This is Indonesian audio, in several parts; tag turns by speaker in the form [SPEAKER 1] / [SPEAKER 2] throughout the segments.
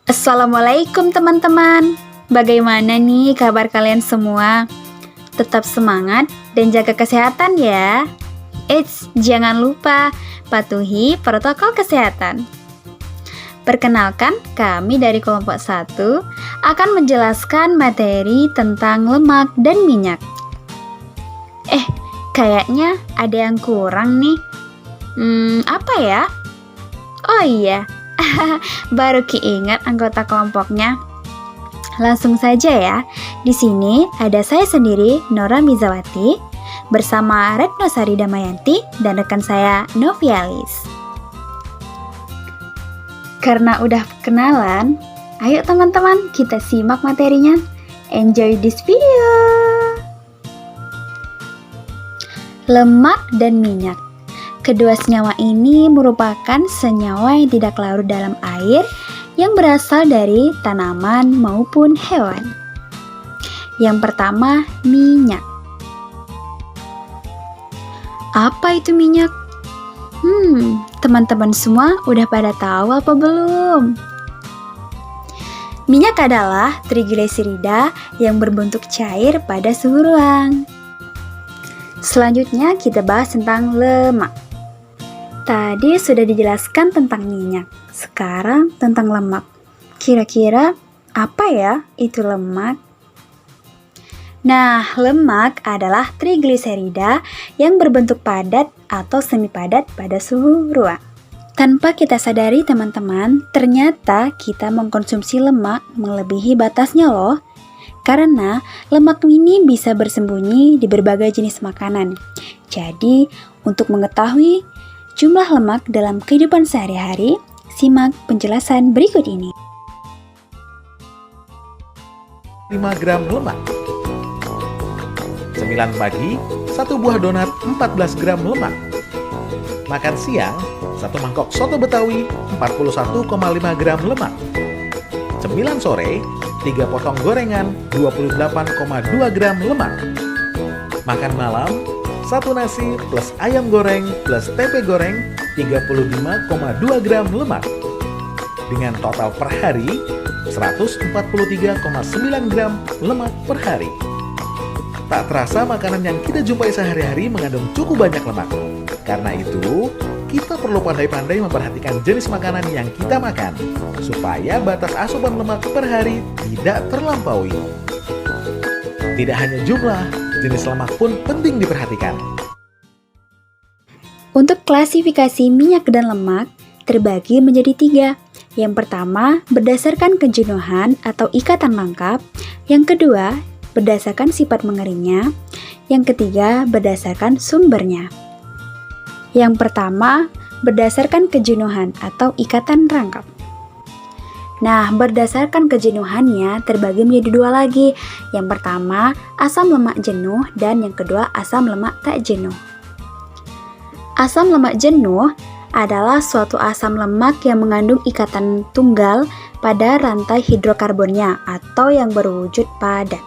[SPEAKER 1] Assalamualaikum teman-teman. Bagaimana nih kabar kalian semua? Tetap semangat dan jaga kesehatan ya. Eits, jangan lupa patuhi protokol kesehatan. Perkenalkan, kami dari kelompok 1 akan menjelaskan materi tentang lemak dan minyak. Kayaknya ada yang kurang nih. Apa ya? Oh iya, baru keingat anggota kelompoknya. Langsung saja ya. Di sini ada saya sendiri, Nora Mizawati, bersama Retno Sari Damayanti dan rekan saya Novialis. Karena udah kenalan, ayo teman-teman kita simak materinya. Enjoy this video. Lemak dan minyak. Kedua senyawa ini merupakan senyawa yang tidak larut dalam air yang berasal dari tanaman maupun hewan. Yang pertama, minyak. Apa itu minyak? Teman-teman semua udah pada tahu apa belum? Minyak adalah trigliserida yang berbentuk cair pada suhu ruang. Selanjutnya kita bahas tentang lemak. Tadi sudah dijelaskan tentang minyak, sekarang tentang lemak. Kira-kira apa ya itu lemak? Nah, lemak adalah trigliserida yang berbentuk padat atau semi padat pada suhu ruang. Tanpa kita sadari teman-teman, ternyata kita mengkonsumsi lemak melebihi batasnya loh. Karena lemak ini bisa bersembunyi di berbagai jenis makanan. Jadi, untuk mengetahui jumlah lemak dalam kehidupan sehari-hari, simak penjelasan berikut ini.
[SPEAKER 2] 5 gram lemak. 9 pagi, 1 buah donat 14 gram lemak. Makan siang, 1 mangkok soto Betawi 41,5 gram lemak. 9 sore, 3 potong gorengan 28,2 gram lemak. Makan malam, 1 nasi plus ayam goreng plus tempe goreng 35,2 gram lemak. Dengan total per hari 143,9 gram lemak per hari. Tak terasa makanan yang kita jumpai sehari-hari mengandung cukup banyak lemak. Karena itu, kita perlu pandai-pandai memperhatikan jenis makanan yang kita makan supaya batas asupan lemak per hari tidak terlampaui. Tidak hanya jumlah, jenis lemak pun penting diperhatikan.
[SPEAKER 1] Untuk klasifikasi minyak dan lemak terbagi menjadi 3. Yang pertama, berdasarkan kejenuhan atau ikatan lengkap. Yang kedua, berdasarkan sifat mengeringnya. Yang ketiga, berdasarkan sumbernya. Yang pertama, berdasarkan kejenuhan atau ikatan rangkap. Nah, berdasarkan kejenuhannya terbagi menjadi 2 lagi. Yang pertama, asam lemak jenuh dan yang kedua, asam lemak tak jenuh. Asam lemak jenuh adalah suatu asam lemak yang mengandung ikatan tunggal pada rantai hidrokarbonnya atau yang berwujud padat.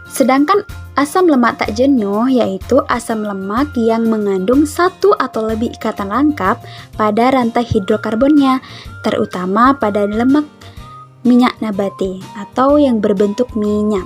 [SPEAKER 1] Sedangkan asam lemak tak jenuh yaitu asam lemak yang mengandung 1 atau lebih ikatan lengkap pada rantai hidrokarbonnya, terutama pada lemak minyak nabati atau yang berbentuk minyak.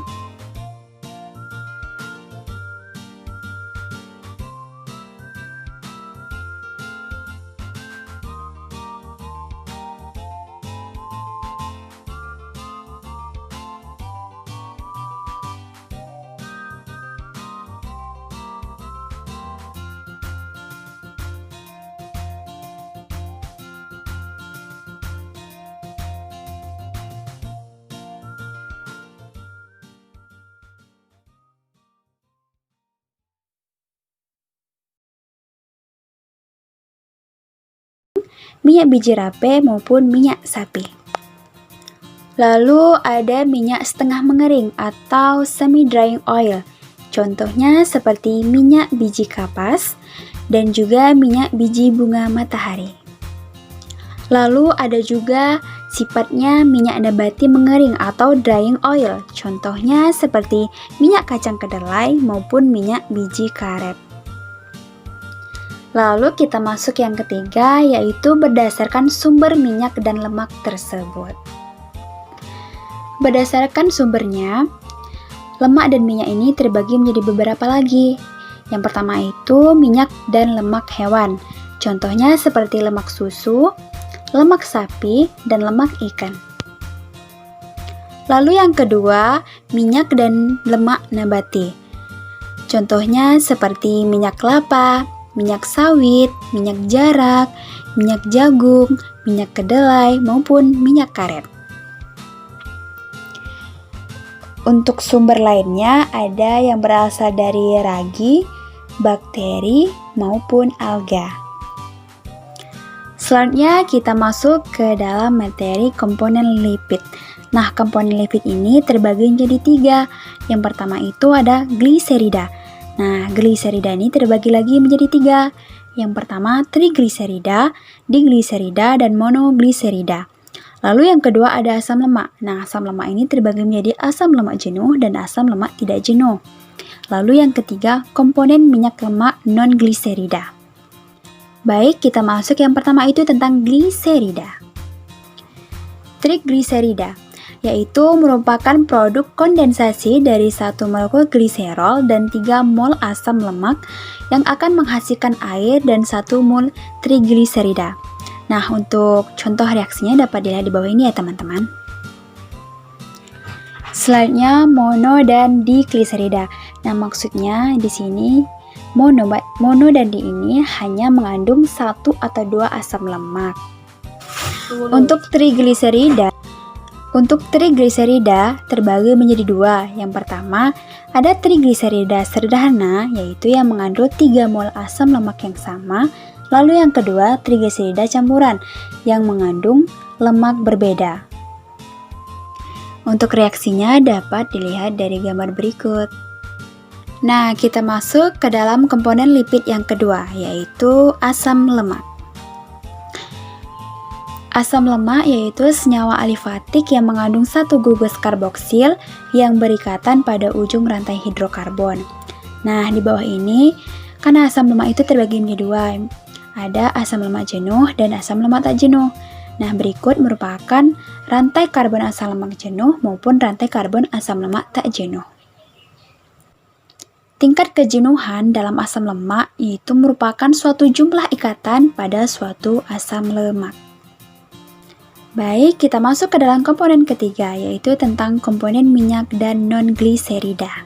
[SPEAKER 1] Minyak biji rape maupun minyak sapi. Lalu ada minyak setengah mengering atau semi drying oil. Contohnya seperti minyak biji kapas dan juga minyak biji bunga matahari. Lalu ada juga sifatnya minyak nabati mengering atau drying oil. Contohnya seperti minyak kacang kedelai maupun minyak biji karet. Lalu kita masuk yang ketiga, yaitu berdasarkan sumber minyak dan lemak tersebut. Berdasarkan sumbernya, lemak dan minyak ini terbagi menjadi beberapa lagi. Yang pertama itu minyak dan lemak hewan. Contohnya seperti lemak susu, lemak sapi, dan lemak ikan. Lalu yang kedua, minyak dan lemak nabati. Contohnya seperti minyak kelapa, minyak sawit, minyak jarak, minyak jagung, minyak kedelai, maupun minyak karet. Untuk sumber lainnya ada yang berasal dari ragi, bakteri, maupun alga. Selanjutnya kita masuk ke dalam materi komponen lipid. Nah, komponen lipid ini terbagi menjadi 3. Yang pertama itu ada gliserida. Nah, gliserida ini terbagi lagi menjadi 3. Yang pertama trigliserida, digliserida, dan monogliserida. Lalu yang kedua ada asam lemak. Nah, asam lemak ini terbagi menjadi asam lemak jenuh dan asam lemak tidak jenuh. Lalu yang ketiga, komponen minyak lemak non-gliserida. Baik, kita masuk yang pertama itu tentang gliserida. Trigliserida, yaitu merupakan produk kondensasi dari 1 molekul gliserol dan 3 mol asam lemak yang akan menghasilkan air dan 1 mol trigliserida. Nah, untuk contoh reaksinya dapat dilihat di bawah ini ya teman-teman. Selanjutnya mono dan digliserida. Nah, maksudnya di sini mono dan di ini hanya mengandung 1 atau 2 asam lemak. Untuk trigliserida terbagi menjadi 2. Yang pertama, ada trigliserida sederhana, yaitu yang mengandung 3 mol asam lemak yang sama. Lalu yang kedua, trigliserida campuran yang mengandung lemak berbeda. Untuk reaksinya dapat dilihat dari gambar berikut. Nah, kita masuk ke dalam komponen lipid yang kedua, yaitu asam lemak. Asam lemak yaitu senyawa alifatik yang mengandung 1 gugus karboksil yang berikatan pada ujung rantai hidrokarbon. Nah, di bawah ini, karena asam lemak itu terbagi menjadi 2. Ada asam lemak jenuh dan asam lemak tak jenuh. Nah, berikut merupakan rantai karbon asam lemak jenuh maupun rantai karbon asam lemak tak jenuh. Tingkat kejenuhan dalam asam lemak yaitu merupakan suatu jumlah ikatan pada suatu asam lemak. Baik, kita masuk ke dalam komponen ketiga, yaitu tentang komponen minyak dan non-gliserida.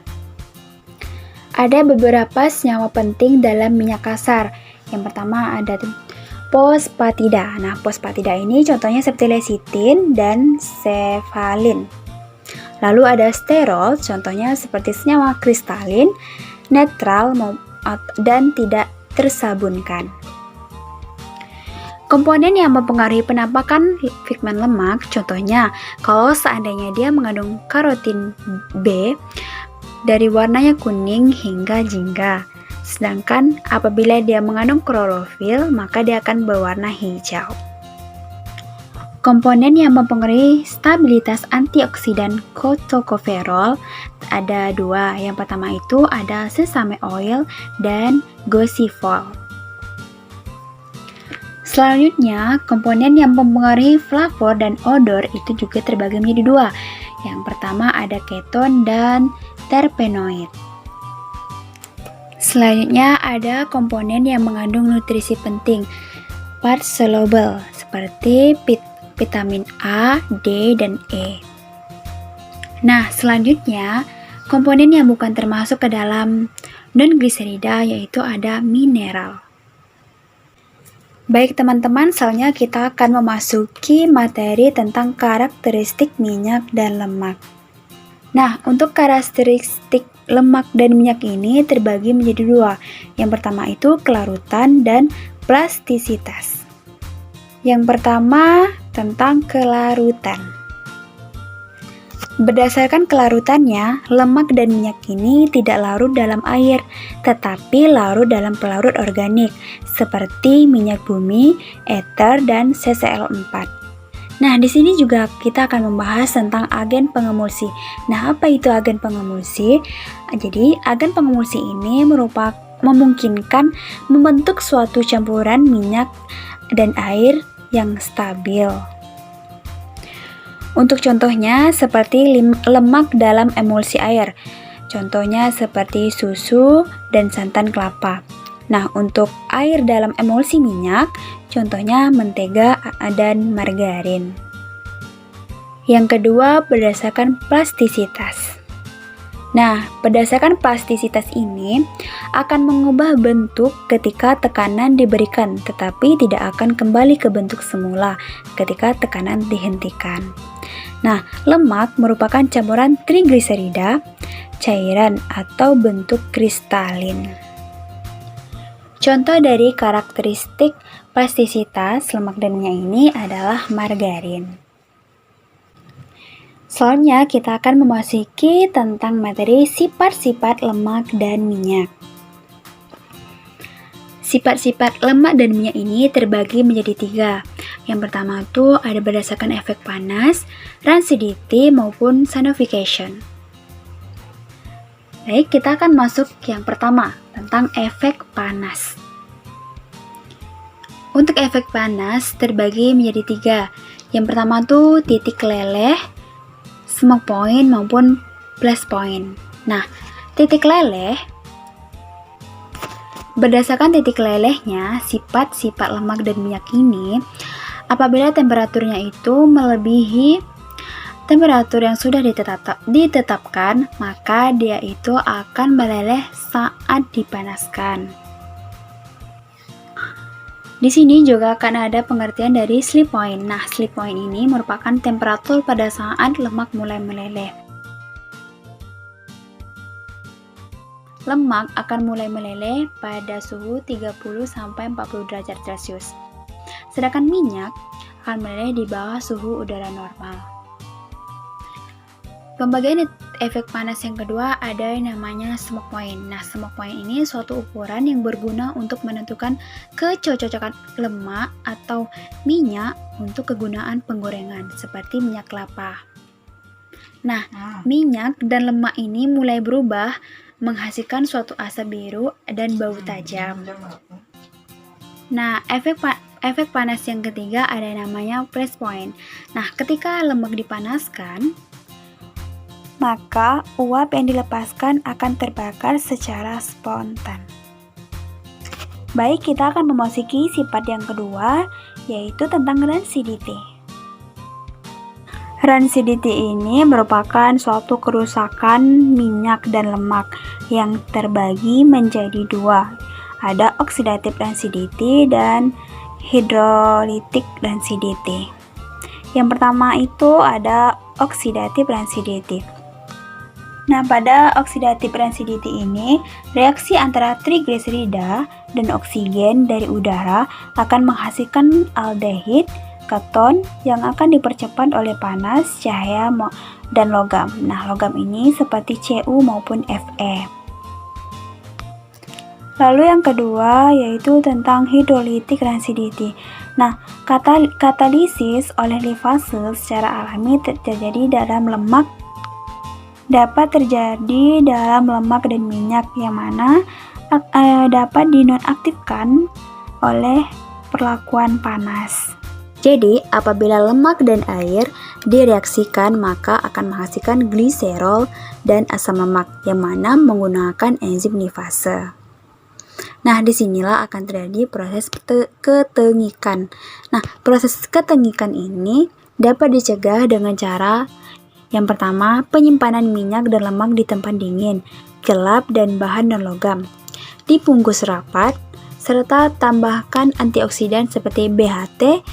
[SPEAKER 1] Ada beberapa senyawa penting dalam minyak kasar. Yang pertama ada fosfatida. Nah, fosfatida ini contohnya seperti lecitin dan cephalin. Lalu ada sterol, contohnya seperti senyawa kristalin, netral, dan tidak tersabunkan. Komponen yang mempengaruhi penampakan pigmen lemak, contohnya kalau seandainya dia mengandung karotin B dari warnanya kuning hingga jingga. Sedangkan apabila dia mengandung klorofil, maka dia akan berwarna hijau. Komponen yang mempengaruhi stabilitas antioksidan tocopherol ada 2. Yang pertama itu ada sesame oil dan gossyfol. Selanjutnya, komponen yang mempengaruhi flavor dan odor itu juga terbagi menjadi 2. Yang pertama ada keton dan terpenoid. Selanjutnya ada komponen yang mengandung nutrisi penting, fat soluble, seperti vitamin A, D, dan E. Nah, selanjutnya komponen yang bukan termasuk ke dalam non-gliserida yaitu ada mineral. Baik teman-teman, selanjutnya kita akan memasuki materi tentang karakteristik minyak dan lemak. Nah, untuk karakteristik lemak dan minyak ini terbagi menjadi 2. Yang pertama itu kelarutan dan plastisitas. Yang pertama tentang kelarutan. Berdasarkan kelarutannya, lemak dan minyak ini tidak larut dalam air, tetapi larut dalam pelarut organik, seperti minyak bumi, ether, dan CCl4. Nah, di sini juga kita akan membahas tentang agen pengemulsi. Nah, apa itu agen pengemulsi? Jadi, agen pengemulsi ini merupakan memungkinkan membentuk suatu campuran minyak dan air yang stabil. Untuk contohnya seperti lemak dalam emulsi air. Contohnya seperti susu dan santan kelapa. Nah, untuk air dalam emulsi minyak, contohnya mentega dan margarin. Yang kedua, berdasarkan plastisitas. Nah, berdasarkan plastisitas ini akan mengubah bentuk ketika tekanan diberikan, tetapi tidak akan kembali ke bentuk semula ketika tekanan dihentikan. Nah, lemak merupakan campuran trigliserida, cairan atau bentuk kristalin. Contoh dari karakteristik plastisitas lemak dan minyak ini adalah margarin. Selanjutnya kita akan memasuki tentang materi sifat-sifat lemak dan minyak. Sifat-sifat lemak dan minyak ini terbagi menjadi 3. Yang pertama itu ada berdasarkan efek panas, rancidity maupun sonification. Baik, kita akan masuk yang pertama tentang efek panas. Untuk efek panas terbagi menjadi 3. Yang pertama itu titik leleh, smoke point maupun blast point. Nah, titik leleh, berdasarkan titik lelehnya, sifat-sifat lemak dan minyak ini, apabila temperaturnya itu melebihi temperatur yang sudah ditetapkan, maka dia itu akan meleleh saat dipanaskan. Di sini juga akan ada pengertian dari sleep point. Nah, sleep point ini merupakan temperatur pada saat lemak mulai meleleh. Lemak akan mulai meleleh pada suhu 30-40 derajat Celcius. Sedangkan minyak akan meleleh di bawah suhu udara normal. Pembagian efek panas yang kedua ada yang namanya smoke point. Nah, smoke point ini suatu ukuran yang berguna untuk menentukan kecocokan lemak atau minyak untuk kegunaan penggorengan, seperti minyak kelapa. Nah, minyak dan lemak ini mulai berubah menghasilkan suatu asap biru dan bau tajam. Nah, efek panas yang ketiga ada yang namanya press point. Nah, ketika lemak dipanaskan, maka uap yang dilepaskan akan terbakar secara spontan. Baik, kita akan memasuki sifat yang kedua, yaitu tentang rancidity. Rancidity ini merupakan suatu kerusakan minyak dan lemak yang terbagi menjadi 2. Ada oxidative rancidity dan hydrolytic rancidity. Yang pertama itu ada oxidative rancidity. Nah, pada oxidative rancidity ini, reaksi antara trigliserida dan oksigen dari udara akan menghasilkan aldehid, keton yang akan dipercepat oleh panas, cahaya, dan logam. Nah, logam ini seperti Cu maupun Fe. Lalu yang kedua yaitu tentang hydrolytic rancidity. Nah, katalisis oleh livase secara alami terjadi dalam lemak dapat terjadi dalam lemak dan minyak yang mana dapat dinonaktifkan oleh perlakuan panas. Jadi, apabila lemak dan air direaksikan maka akan menghasilkan gliserol dan asam lemak yang mana menggunakan enzim livase. Nah, disinilah akan terjadi proses ketengikan. Nah, proses ketengikan ini dapat dicegah dengan cara yang pertama, penyimpanan minyak dan lemak di tempat dingin, gelap, dan bahan non-logam. Dibungkus rapat, serta tambahkan antioksidan seperti BHT.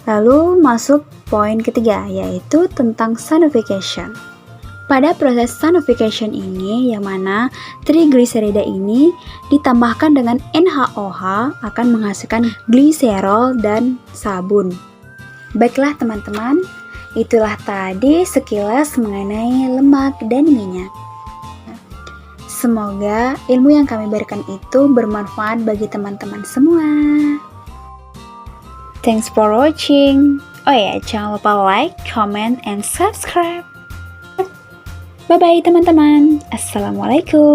[SPEAKER 1] Lalu masuk poin ketiga, yaitu tentang sonification. Pada proses sonification ini, yang mana trigliserida ini ditambahkan dengan NaOH akan menghasilkan gliserol dan sabun. Baiklah teman-teman, itulah tadi sekilas mengenai lemak dan minyak. Semoga ilmu yang kami berikan itu bermanfaat bagi teman-teman semua. Thanks for watching. Oh ya, jangan lupa like, comment, and subscribe. Bye-bye teman-teman. Assalamualaikum.